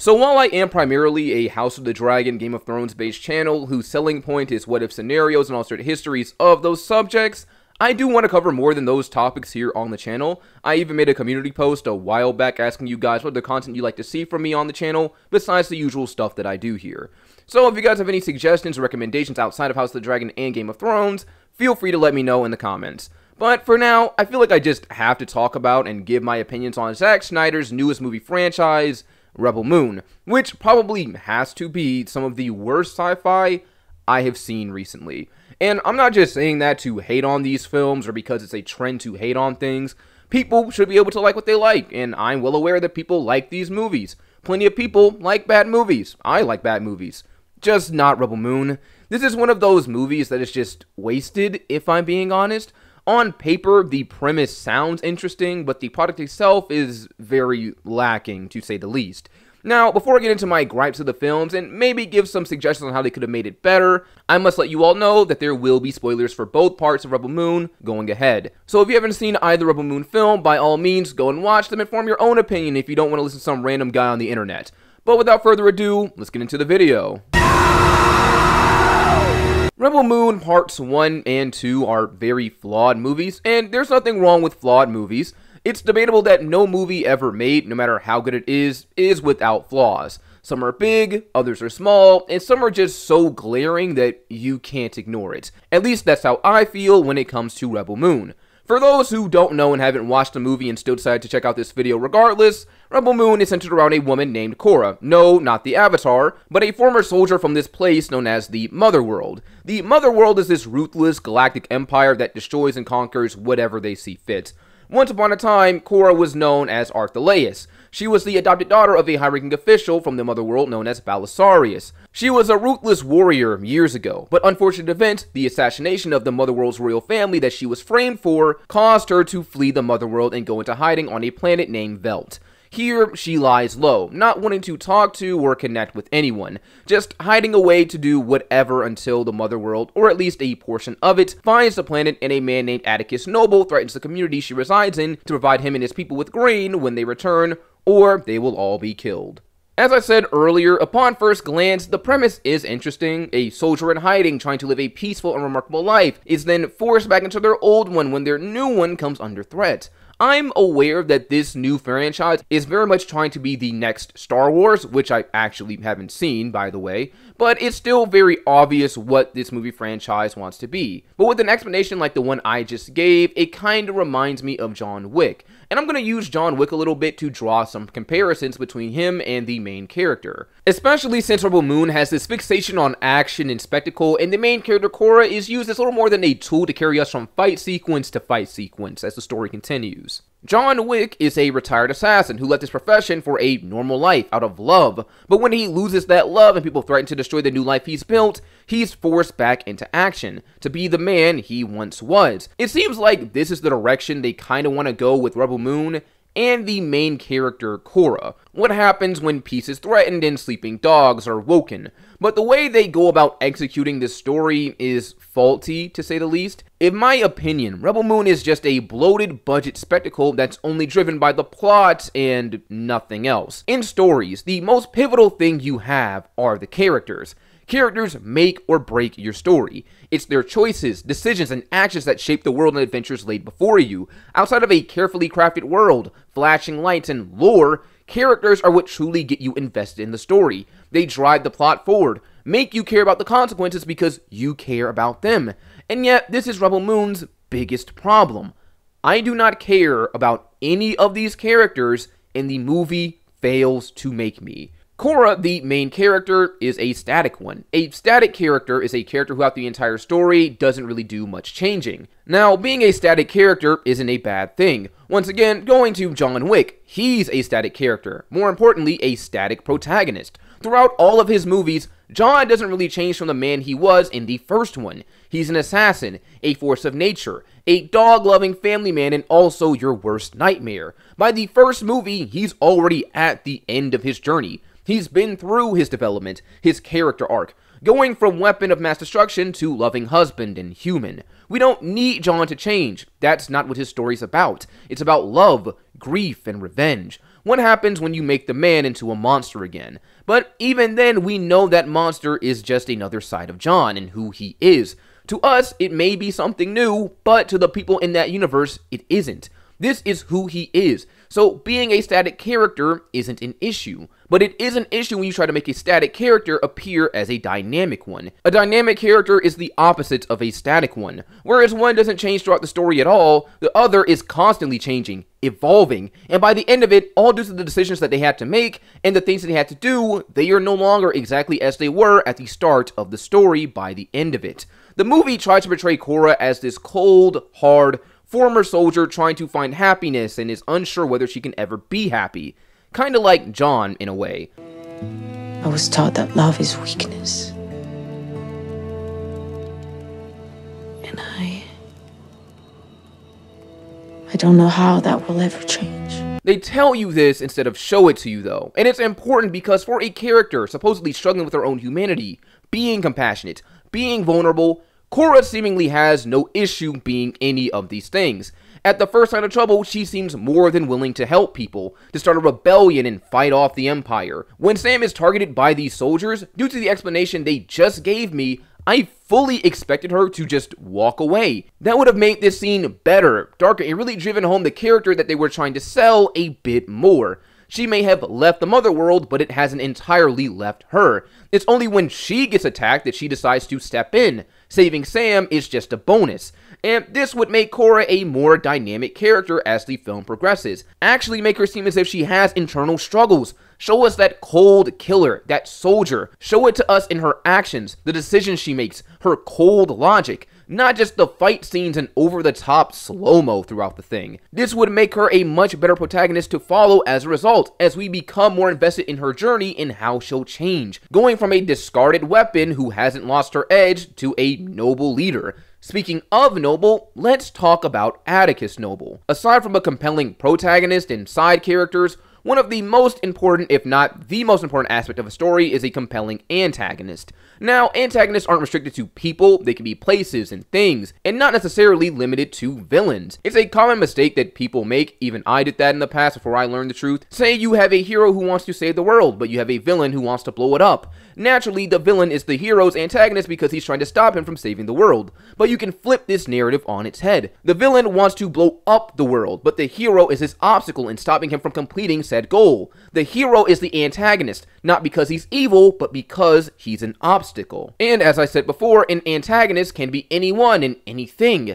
So while I am primarily a House of the Dragon, Game of Thrones based channel whose selling point is what if scenarios and alternate histories of those subjects, I do want to cover more than those topics here on the channel. I even made a community post a while back asking you guys what other content you'd like to see from me on the channel, besides the usual stuff that I do here. So if you guys have any suggestions or recommendations outside of House of the Dragon and Game of Thrones, feel free to let me know in the comments. But for now, I feel like I just have to talk about and give my opinions on Zack Snyder's newest movie franchise, Rebel Moon, which probably has to be some of the worst sci-fi I have seen recently. And I'm not just saying that to hate on these films or because it's a trend to hate on things. People should be able to like what they like, and I'm well aware that people like these movies. Plenty of people like bad movies. I like bad movies. Just not Rebel Moon. This is one of those movies that is just wasted, if I'm being honest. On paper, the premise sounds interesting, but the product itself is very lacking, to say the least. Now, before I get into my gripes of the films, and maybe give some suggestions on how they could have made it better, I must let you all know that there will be spoilers for both parts of Rebel Moon going ahead. So if you haven't seen either Rebel Moon film, by all means, go and watch them and form your own opinion if you don't want to listen to some random guy on the internet. But without further ado, let's get into the video. Rebel Moon Parts 1 and 2 are very flawed movies, and there's nothing wrong with flawed movies. It's debatable that no movie ever made, no matter how good it is without flaws. Some are big, others are small, and some are just so glaring that you can't ignore it. At least that's how I feel when it comes to Rebel Moon. For those who don't know and haven't watched the movie and still decided to check out this video regardless, Rebel Moon is centered around a woman named Korra. No, not the Avatar, but a former soldier from this place known as the Motherworld. The Motherworld is this ruthless galactic empire that destroys and conquers whatever they see fit. Once upon a time, Korra was known as Arthaleus. She was the adopted daughter of a high-ranking official from the Motherworld known as Belisarius. She was a ruthless warrior years ago, but unfortunate event, the assassination of the Motherworld's royal family that she was framed for, caused her to flee the Motherworld and go into hiding on a planet named Velt. Here, she lies low, not wanting to talk to or connect with anyone, just hiding away to do whatever until the Motherworld, or at least a portion of it, finds the planet and a man named Atticus Noble threatens the community she resides in to provide him and his people with grain when they return, or they will all be killed. As I said earlier, upon first glance, the premise is interesting. A soldier in hiding trying to live a peaceful and remarkable life is then forced back into their old one when their new one comes under threat. I'm aware that this new franchise is very much trying to be the next Star Wars, which I actually haven't seen, by the way, but it's still very obvious what this movie franchise wants to be. But with an explanation like the one I just gave, it kind of reminds me of John Wick. And I'm going to use John Wick a little bit to draw some comparisons between him and the main character. Especially since Rebel Moon has this fixation on action and spectacle, and the main character Korra is used as little more than a tool to carry us from fight sequence to fight sequence as the story continues. John Wick is a retired assassin who left his profession for a normal life out of love, but when he loses that love and people threaten to destroy the new life he's built, he's forced back into action to be the man he once was. It seems like this is the direction they kind of want to go with Rebel Moon and the main character, Korra. What happens when peace is threatened and sleeping dogs are woken? But the way they go about executing this story is faulty, to say the least. In my opinion, Rebel Moon is just a bloated budget spectacle that's only driven by the plot and nothing else. In stories, the most pivotal thing you have are the characters. Characters make or break your story. It's their choices, decisions, and actions that shape the world and adventures laid before you. Outside of a carefully crafted world, flashing lights, and lore, characters are what truly get you invested in the story. They drive the plot forward, make you care about the consequences because you care about them. And yet, this is Rebel Moon's biggest problem. I do not care about any of these characters, and the movie fails to make me. Korra, the main character, is a static one. A static character is a character who throughout the entire story doesn't really do much changing. Now, being a static character isn't a bad thing. Once again, going to John Wick, he's a static character. More importantly, a static protagonist. Throughout all of his movies, John doesn't really change from the man he was in the first one. He's an assassin, a force of nature, a dog-loving family man, and also your worst nightmare. By the first movie, he's already at the end of his journey. He's been through his development, his character arc, going from weapon of mass destruction to loving husband and human. We don't need John to change. That's not what his story's about. It's about love, grief, and revenge. What happens when you make the man into a monster again? But even then, we know that monster is just another side of John and who he is. To us, it may be something new, but to the people in that universe, it isn't. This is who he is. So being a static character isn't an issue. But it is an issue when you try to make a static character appear as a dynamic one. A dynamic character is the opposite of a static one. Whereas one doesn't change throughout the story at all, the other is constantly changing, evolving, and by the end of it, all due to the decisions that they had to make and the things that they had to do, they are no longer exactly as they were at the start of the story by the end of it. The movie tries to portray Korra as this cold, hard, former soldier trying to find happiness and is unsure whether she can ever be happy. Kinda like John, in a way. I was taught that love is weakness. And I don't know how that will ever change. They tell you this instead of show it to you, though. And it's important because for a character supposedly struggling with her own humanity, being compassionate, being vulnerable, Korra seemingly has no issue being any of these things. At the first sign of trouble, she seems more than willing to help people, to start a rebellion and fight off the Empire. When Sam is targeted by these soldiers, due to the explanation they just gave me, I fully expected her to just walk away. That would have made this scene better, darker, and really driven home the character that they were trying to sell a bit more. She may have left the mother world, but it hasn't entirely left her. It's only when she gets attacked that she decides to step in. Saving Sam is just a bonus. And this would make Korra a more dynamic character as the film progresses. Actually make her seem as if she has internal struggles. Show us that cold killer, that soldier. Show it to us in her actions, the decisions she makes, her cold logic. Not just the fight scenes and over-the-top slow-mo throughout the thing. This would make her a much better protagonist to follow as a result, as we become more invested in her journey and how she'll change. Going from a discarded weapon who hasn't lost her edge to a noble leader. Speaking of Noble, let's talk about Atticus Noble. Aside from a compelling protagonist and side characters, one of the most important, if not the most important aspect of a story is a compelling antagonist. Now, antagonists aren't restricted to people, they can be places and things, and not necessarily limited to villains. It's a common mistake that people make, even I did that in the past before I learned the truth. Say you have a hero who wants to save the world, but you have a villain who wants to blow it up. Naturally, the villain is the hero's antagonist because he's trying to stop him from saving the world. But you can flip this narrative on its head. The villain wants to blow up the world, but the hero is his obstacle in stopping him from completing said goal. The hero is the antagonist, not because he's evil, but because he's an obstacle. And as I said before, an antagonist can be anyone and anything.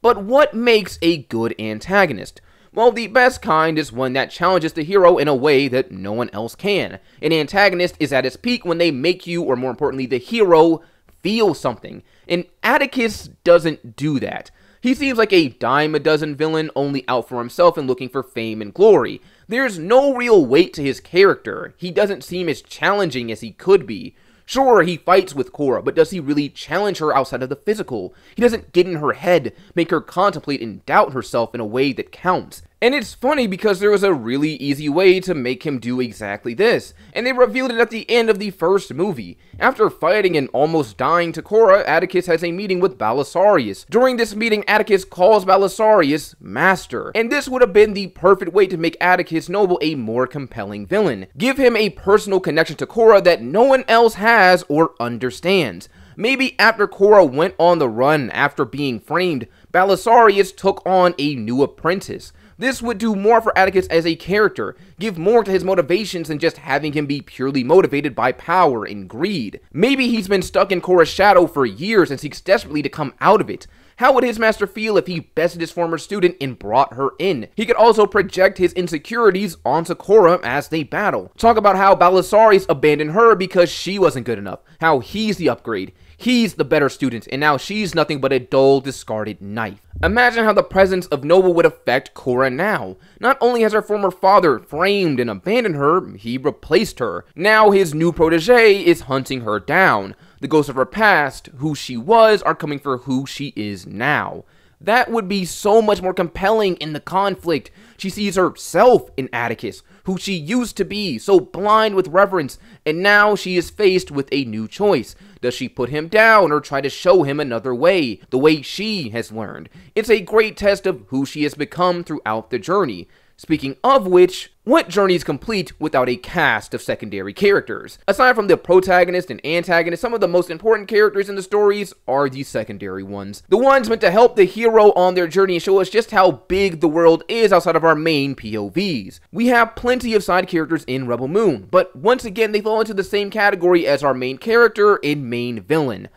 But what makes a good antagonist? Well, the best kind is one that challenges the hero in a way that no one else can. An antagonist is at its peak when they make you, or more importantly, the hero, feel something. And Atticus doesn't do that. He seems like a dime-a-dozen villain only out for himself and looking for fame and glory. There's no real weight to his character. He doesn't seem as challenging as he could be. Sure, he fights with Korra, but does he really challenge her outside of the physical? He doesn't get in her head, make her contemplate and doubt herself in a way that counts. And it's funny because there was a really easy way to make him do exactly this, and they revealed it at the end of the first movie. After fighting and almost dying to Korra, Atticus has a meeting with Belisarius. During this meeting, Atticus calls Belisarius Master, and this would have been the perfect way to make Atticus Noble a more compelling villain. Give him a personal connection to Korra that no one else has or understands. Maybe after Korra went on the run after being framed, Belisarius took on a new apprentice. This would do more for Atticus as a character, give more to his motivations than just having him be purely motivated by power and greed. Maybe he's been stuck in Korra's shadow for years and seeks desperately to come out of it. How would his master feel if he bested his former student and brought her in? He could also project his insecurities onto Korra as they battle. Talk about how Belisarius abandoned her because she wasn't good enough, how he's the upgrade. He's the better student, and now she's nothing but a dull, discarded knife. Imagine how the presence of Noble would affect Korra now. Not only has her former father framed and abandoned her, he replaced her. Now his new protege is hunting her down. The ghosts of her past, who she was, are coming for who she is now. That would be so much more compelling in the conflict. She sees herself in Atticus, who she used to be, so blind with reverence, and now she is faced with a new choice. Does she put him down or try to show him another way, the way she has learned? It's a great test of who she has become throughout the journey. Speaking of which, what journey is complete without a cast of secondary characters? Aside from the protagonist and antagonist, some of the most important characters in the stories are the secondary ones. The ones meant to help the hero on their journey and show us just how big the world is outside of our main POVs. We have plenty of side characters in Rebel Moon, but once again they fall into the same category as our main character and main villain.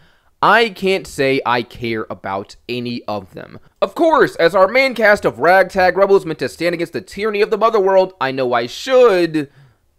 I can't say I care about any of them. Of course, as our main cast of ragtag rebels meant to stand against the tyranny of the mother world, I know I should,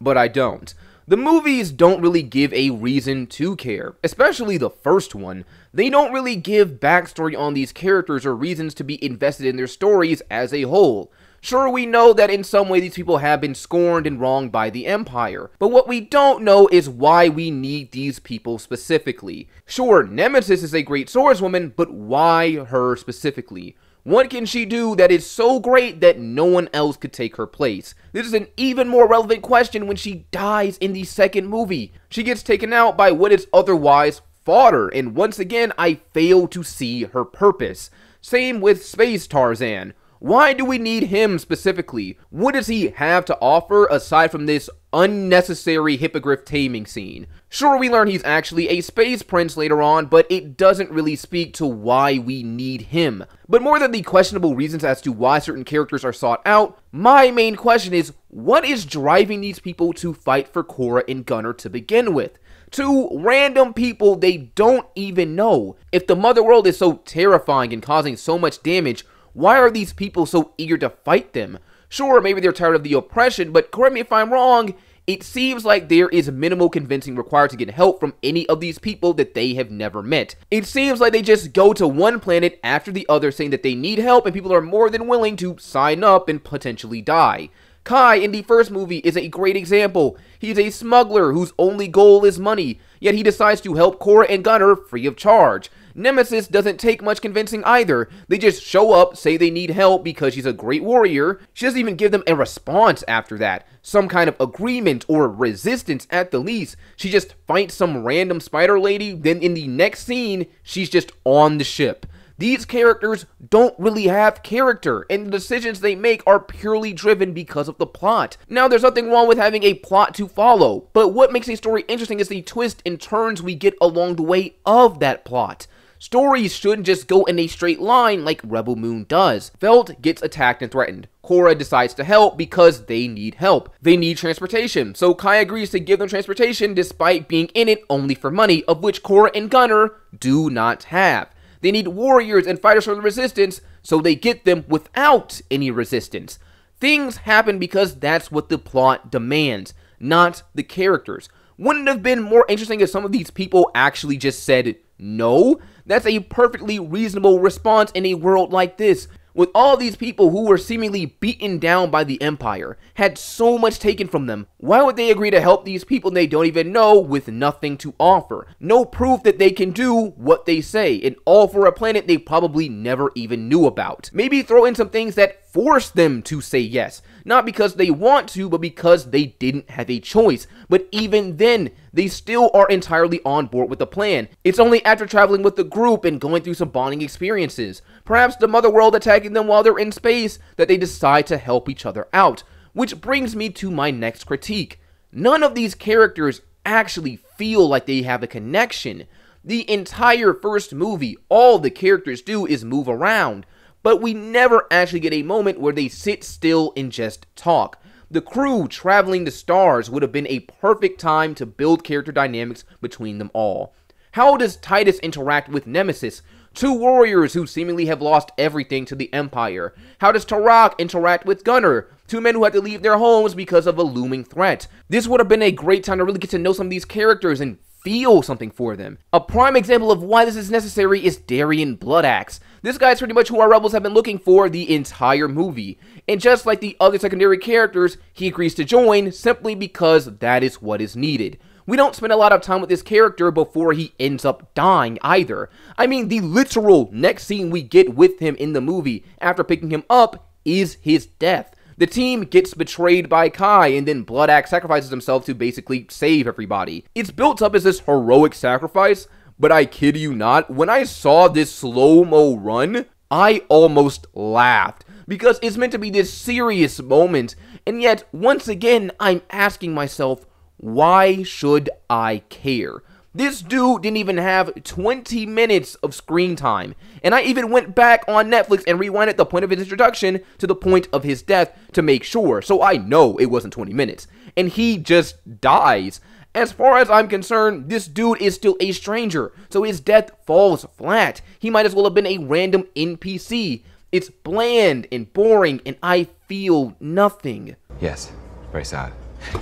but I don't. The movies don't really give a reason to care, especially the first one. They don't really give backstory on these characters or reasons to be invested in their stories as a whole. Sure, we know that in some way these people have been scorned and wronged by the Empire, but what we don't know is why we need these people specifically. Sure, Nemesis is a great swordswoman, but why her specifically? What can she do that is so great that no one else could take her place? This is an even more relevant question when she dies in the second movie. She gets taken out by what is otherwise fodder, and once again, I fail to see her purpose. Same with Space Tarzan. Why do we need him specifically? What does he have to offer aside from this unnecessary hippogriff taming scene? Sure, we learn he's actually a space prince later on, but it doesn't really speak to why we need him. But more than the questionable reasons as to why certain characters are sought out, my main question is, what is driving these people to fight for Cora and Gunner to begin with? Two random people they don't even know. If the mother world is so terrifying and causing so much damage, why are these people so eager to fight them? Sure, maybe they're tired of the oppression, but correct me if I'm wrong, it seems like there is minimal convincing required to get help from any of these people that they have never met. It seems like they just go to one planet after the other saying that they need help and people are more than willing to sign up and potentially die. Kai in the first movie is a great example. He's a smuggler whose only goal is money, yet he decides to help Cora and Gunner free of charge. Nemesis doesn't take much convincing either. They just show up, say they need help because she's a great warrior. She doesn't even give them a response after that. Some kind of agreement or resistance at the least. She just fights some random spider lady, then in the next scene, she's just on the ship. These characters don't really have character, and the decisions they make are purely driven because of the plot. Now, there's nothing wrong with having a plot to follow, but what makes a story interesting is the twists and turns we get along the way of that plot. Stories shouldn't just go in a straight line like Rebel Moon does. Veld gets attacked and threatened. Cora decides to help because they need help. They need transportation, so Kai agrees to give them transportation despite being in it only for money, of which Cora and Gunner do not have. They need warriors and fighters from the resistance, so they get them without any resistance. Things happen because that's what the plot demands, not the characters. Wouldn't it have been more interesting if some of these people actually just said no? That's a perfectly reasonable response in a world like this. With all these people who were seemingly beaten down by the Empire, had so much taken from them, why would they agree to help these people they don't even know with nothing to offer? No proof that they can do what they say, and all for a planet they probably never even knew about. Maybe throw in some things that force them to say yes. Not because they want to, but because they didn't have a choice. But even then, they still are entirely on board with the plan. It's only after traveling with the group and going through some bonding experiences, perhaps the mother world attacking them while they're in space, that they decide to help each other out. Which brings me to my next critique. None of these characters actually feel like they have a connection. The entire first movie, all the characters do is move around, but we never actually get a moment where they sit still and just talk. The crew traveling the stars would have been a perfect time to build character dynamics between them all. How does Titus interact with Nemesis, two warriors who seemingly have lost everything to the Empire? How does Tarak interact with Gunner, two men who had to leave their homes because of a looming threat? This would have been a great time to really get to know some of these characters and feel something for them. A prime example of why this is necessary is Darien Bloodaxe. This guy is pretty much who our rebels have been looking for the entire movie. And just like the other secondary characters, he agrees to join simply because that is what is needed. We don't spend a lot of time with this character before he ends up dying either. I mean, the literal next scene we get with him in the movie after picking him up is his death. The team gets betrayed by Kai, and then Bloodaxe sacrifices himself to basically save everybody. It's built up as this heroic sacrifice, but I kid you not, when I saw this slow-mo run, I almost laughed. because it's meant to be this serious moment, and yet, once again, I'm asking myself, why should I care? This dude didn't even have 20 minutes of screen time, and I even went back on Netflix and rewinded the point of his introduction to the point of his death to make sure, so I know it wasn't 20 minutes, and he just dies. As far as I'm concerned, this dude is still a stranger, so his death falls flat. He might as well have been a random NPC. It's bland and boring, and I feel nothing. Yes, very sad.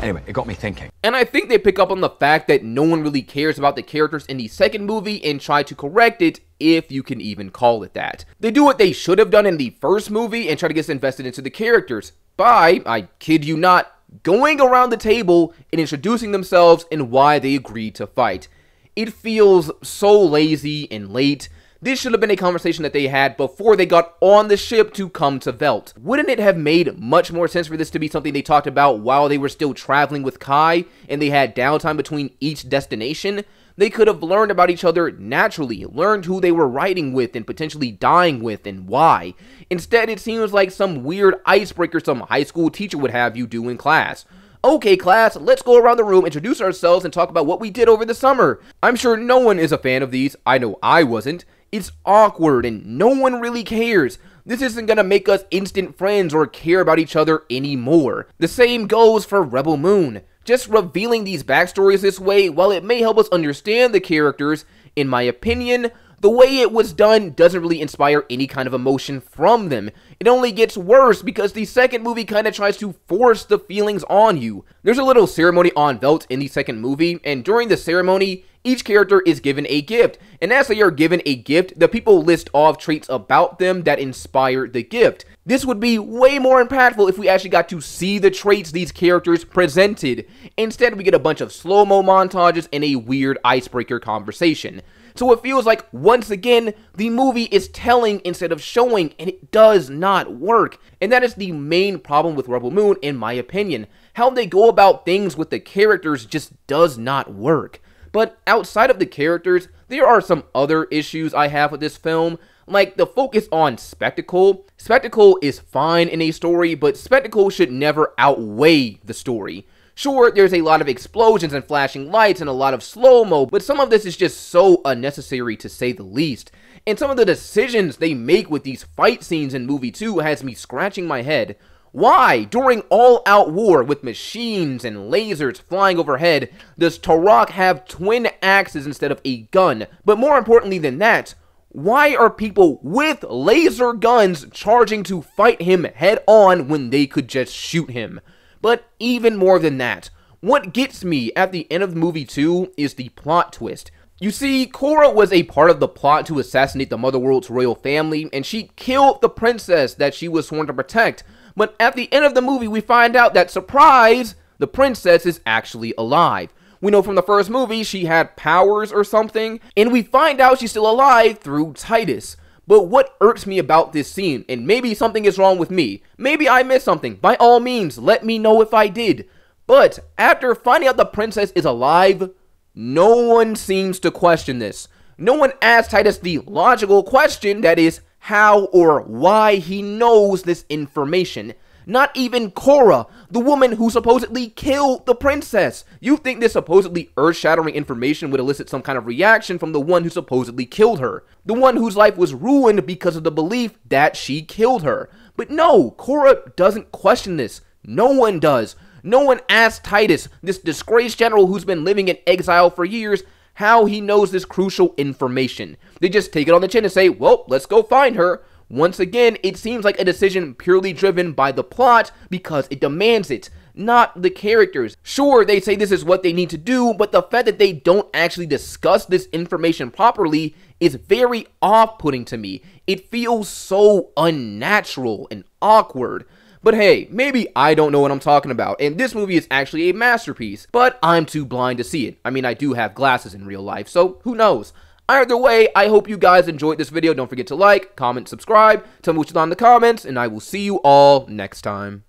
Anyway, it got me thinking. And I think they pick up on the fact that no one really cares about the characters in the second movie and try to correct it, if you can even call it that. They do what they should have done in the first movie and try to get us invested into the characters by, I kid you not, going around the table and introducing themselves and why they agreed to fight. It feels so lazy and late. This should have been a conversation that they had before they got on the ship to come to Velt. Wouldn't it have made much more sense for this to be something they talked about while they were still traveling with Kai and they had downtime between each destination? They could have learned about each other naturally, learned who they were riding with and potentially dying with and why. Instead, it seems like some weird icebreaker some high school teacher would have you do in class. Okay, class, let's go around the room, introduce ourselves, and talk about what we did over the summer. I'm sure no one is a fan of these. I know I wasn't. It's awkward and no one really cares. This isn't gonna make us instant friends or care about each other anymore. The same goes for Rebel Moon. Just revealing these backstories this way, while it may help us understand the characters, in my opinion, the way it was done doesn't really inspire any kind of emotion from them. It only gets worse because the second movie kind of tries to force the feelings on you. There's a little ceremony on Velt in the second movie, and during the ceremony, each character is given a gift, and as they are given a gift, the people list off traits about them that inspire the gift. This would be way more impactful if we actually got to see the traits these characters presented. Instead, we get a bunch of slow-mo montages and a weird icebreaker conversation. So it feels like, once again, the movie is telling instead of showing, and it does not work. And that is the main problem with Rebel Moon, in my opinion. How they go about things with the characters just does not work. But outside of the characters, there are some other issues I have with this film, like the focus on spectacle. Spectacle is fine in a story, but spectacle should never outweigh the story. Sure, there's a lot of explosions and flashing lights and a lot of slow-mo, but some of this is just so unnecessary to say the least. And some of the decisions they make with these fight scenes in movie 2 has me scratching my head. Why, during all-out war with machines and lasers flying overhead, does Turok have twin axes instead of a gun? But more importantly than that, why are people with laser guns charging to fight him head-on when they could just shoot him? But even more than that, what gets me at the end of movie 2 is the plot twist. You see, Korra was a part of the plot to assassinate the Motherworld's royal family, and she killed the princess that she was sworn to protect. But at the end of the movie, we find out that, surprise, the princess is actually alive. We know from the first movie she had powers or something, and we find out she's still alive through Titus. But what irks me about this scene, and maybe something is wrong with me, maybe I missed something, by all means, let me know if I did. But after finding out the princess is alive, no one seems to question this. No one asks Titus the logical question, that is, how or why he knows this information. Not even Korra, the woman who supposedly killed the princess. You think this supposedly earth-shattering information would elicit some kind of reaction from the one who supposedly killed her. The one whose life was ruined because of the belief that she killed her. But no, Korra doesn't question this. No one does. No one asks Titus, this disgraced general who's been living in exile for years, how he knows this crucial information. They just take it on the chin and say, well, let's go find her. Once again, it seems like a decision purely driven by the plot because it demands it, not the characters. Sure, they say this is what they need to do, but the fact that they don't actually discuss this information properly is very off-putting to me. It feels so unnatural and awkward. But hey, maybe I don't know what I'm talking about, and this movie is actually a masterpiece, but I'm too blind to see it. I mean, I do have glasses in real life, so who knows? Either way, I hope you guys enjoyed this video. Don't forget to like, comment, subscribe, tell me what you thought in the comments, and I will see you all next time.